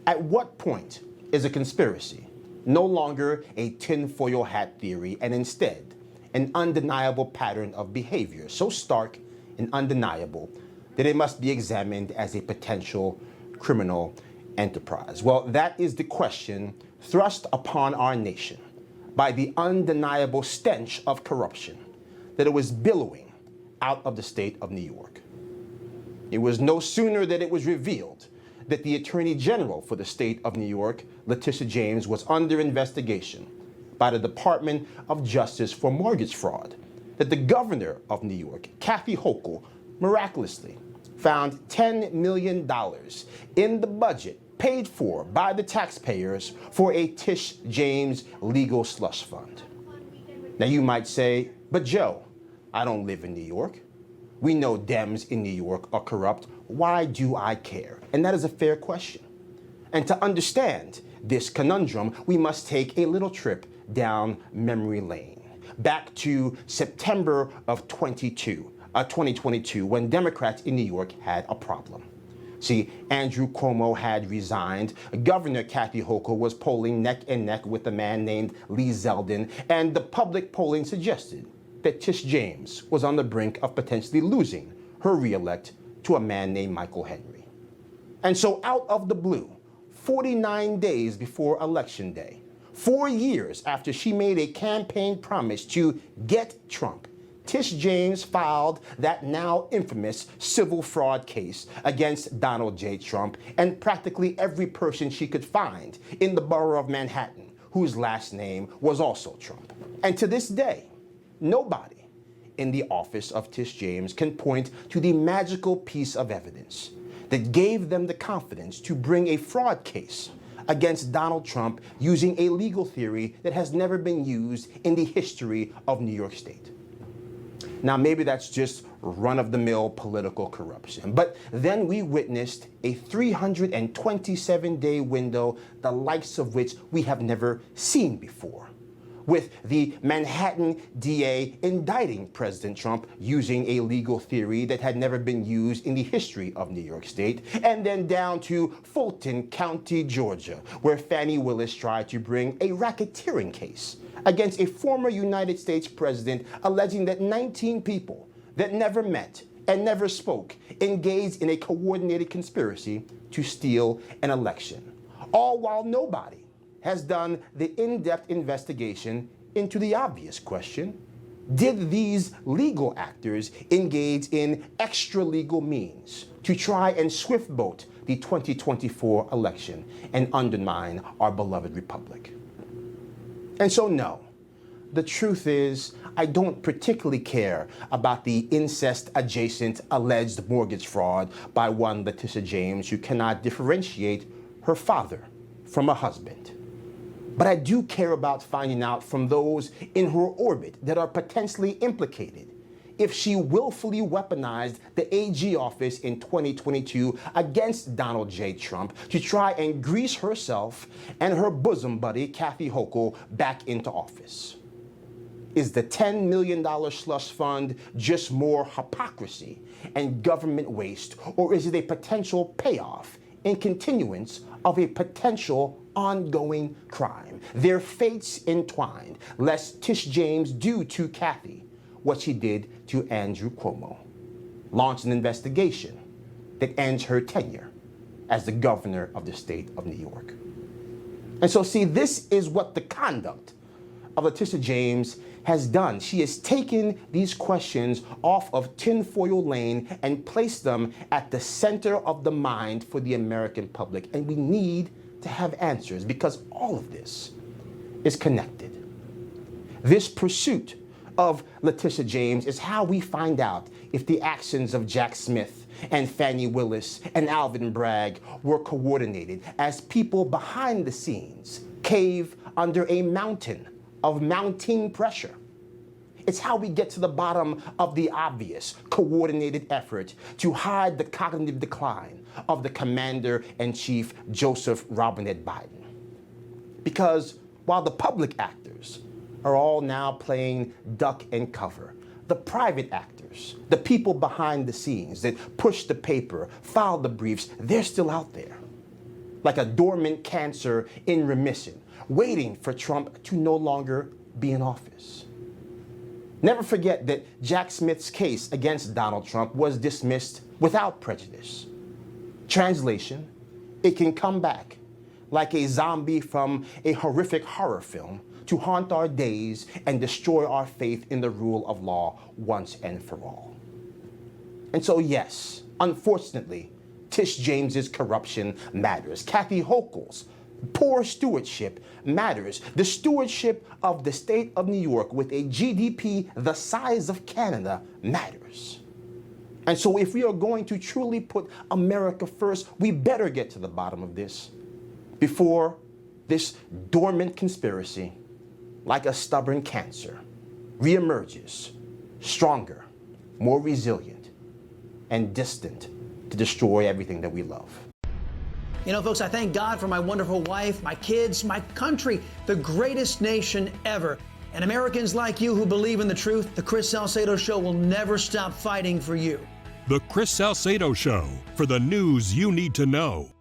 At what point is a conspiracy no longer a tinfoil hat theory and instead an undeniable pattern of behavior so stark and undeniable that it must be examined as a potential criminal enterprise? Well, that is the question thrust upon our nation by the undeniable stench of corruption that it was billowing out of the state of New York. It was no sooner that it was revealed that the Attorney General for the state of New York, Tish James, was under investigation by the Department of Justice for mortgage fraud, that the governor of New York, Kathy Hochul, miraculously found $10 million in the budget paid for by the taxpayers for a Tish James legal slush fund. Now you might say, but Joe, I don't live in New York. We know Dems in New York are corrupt. Why do I care? And that is a fair question. And to understand this conundrum, we must take a little trip down memory lane, back to September of 2022, when Democrats in New York had a problem. See, Andrew Cuomo had resigned. Governor Kathy Hochul was polling neck and neck with a man named Lee Zeldin, and the public polling suggested that Tish James was on the brink of potentially losing her reelect to a man named Michael Henry. And so out of the blue, 49 days before Election Day, 4 years after she made a campaign promise to get Trump, Tish James filed that now infamous civil fraud case against Donald J. Trump and practically every person she could find in the borough of Manhattan whose last name was also Trump. And to this day, nobody in the office of Tish James can point to the magical piece of evidence that gave them the confidence to bring a fraud case against Donald Trump using a legal theory that has never been used in the history of New York State. Now, maybe that's just run-of-the-mill political corruption, but then we witnessed a 327-day window, the likes of which we have never seen before, with the Manhattan DA indicting President Trump using a legal theory that had never been used in the history of New York State, and then down to Fulton County, Georgia, where Fani Willis tried to bring a racketeering case against a former United States president, alleging that 19 people that never met and never spoke engaged in a coordinated conspiracy to steal an election, all while nobody has done the in-depth investigation into the obvious question: did these legal actors engage in extra-legal means to try and swift-boat the 2024 election and undermine our beloved republic? And so, no, the truth is, I don't particularly care about the incest-adjacent alleged mortgage fraud by one Tish James who cannot differentiate her father from a husband. But I do care about finding out from those in her orbit that are potentially implicated if she willfully weaponized the AG office in 2022 against Donald J. Trump to try and grease herself and her bosom buddy, Kathy Hochul, back into office. Is the $10 million slush fund just more hypocrisy and government waste, or is it a potential payoff in continuance of a potential ongoing crime? Their fates entwined, lest Tish James do to Kathy what she did to Andrew Cuomo, launch an investigation that ends her tenure as the governor of the state of New York. And so, see, this is what the conduct of Tish James has done. She has taken these questions off of tinfoil lane and placed them at the center of the mind for the American public. And we need to have answers, because all of this is connected. This pursuit of Tish James is how we find out if the actions of Jack Smith and Fani Willis and Alvin Bragg were coordinated, as people behind the scenes cave under a mountain of mounting pressure. It's how we get to the bottom of the obvious coordinated effort to hide the cognitive decline of the Commander-in-Chief Joseph Robinette Biden. Because while the public actors are all now playing duck and cover, the private actors, the people behind the scenes that push the paper, file the briefs, they're still out there. like a dormant cancer in remission, waiting for Trump to no longer be in office. Never forget that Jack Smith's case against Donald Trump was dismissed without prejudice. Translation, it can come back like a zombie from a horrific horror film to haunt our days and destroy our faith in the rule of law once and for all. And so yes, unfortunately, Tish James's corruption matters. Kathy Hochul's poor stewardship matters. The stewardship of the state of New York with a GDP the size of Canada matters. And so if we are going to truly put America first, we better get to the bottom of this before this dormant conspiracy, like a stubborn cancer, reemerges stronger, more resilient, and distant to destroy everything that we love. You know, folks, I thank God for my wonderful wife, my kids, my country, the greatest nation ever. And Americans like you who believe in the truth, the Chris Salcedo Show will never stop fighting for you. The Chris Salcedo Show, for the news you need to know.